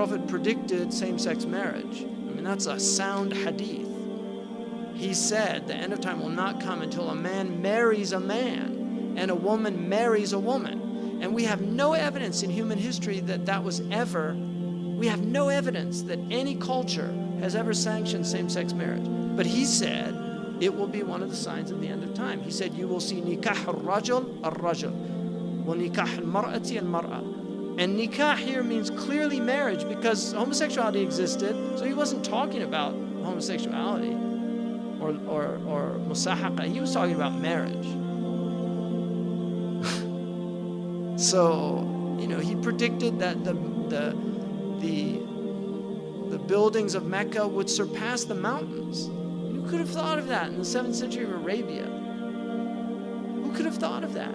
Prophet predicted same-sex marriage. I mean, that's a sound hadith. He said the end of time will not come until a man marries a man and a woman marries a woman. And we have no evidence in human history that that was ever, we have no evidence that any culture has ever sanctioned same-sex marriage. But he said it will be one of the signs of the end of time. He said you will see nikah al-rajul al-rajul, wa nikah al-mar'ati al-mar'a. And nikah here means clearly marriage, because homosexuality existed, so he wasn't talking about homosexuality or musahaqa. He was talking about marriage. So, you know, he predicted that the buildings of Mecca would surpass the mountains. Who could have thought of that in the 7th century of Arabia? Who could have thought of that?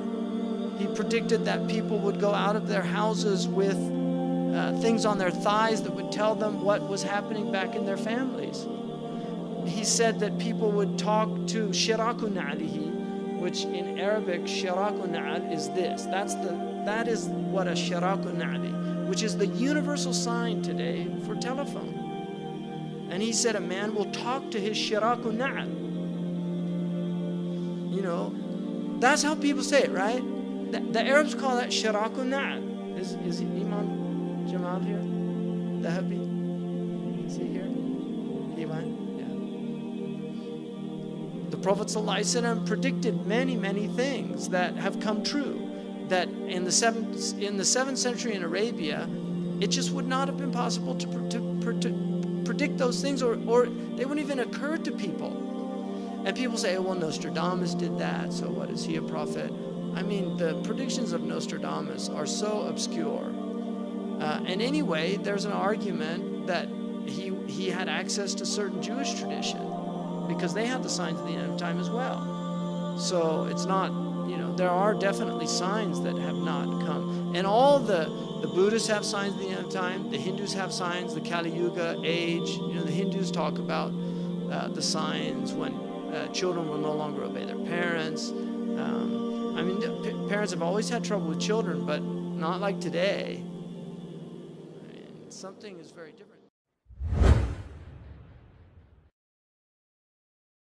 He predicted that people would go out of their houses with things on their thighs that would tell them what was happening back in their families. He said that people would talk to shiraku na'lihi, which in Arabic, shiraku na'al is this. That is what a shiraku na'li, which is the universal sign today for telephone. And he said a man will talk to his shiraku na'al. You know, that's how people say it, right? The Arabs call that shiraku na'al. Is Imam Jamal here? Dahabi? Is he here? Iman? The Prophet ﷺ predicted many, many things that have come true. That in the 7th century in Arabia, it just would not have been possible to predict those things, or they wouldn't even occur to people. And people say, well, Nostradamus did that, so what, is he a prophet? I mean, the predictions of Nostradamus are so obscure. And anyway, there's an argument that he had access to certain Jewish tradition, because they had the signs of the end of time as well. So it's not, you know, there are definitely signs that have not come. And all the Buddhists have signs of the end of time, the Hindus have signs, the Kali Yuga age. You know, the Hindus talk about the signs when children will no longer obey their parents. I mean, parents have always had trouble with children, but not like today. I mean, something is very different.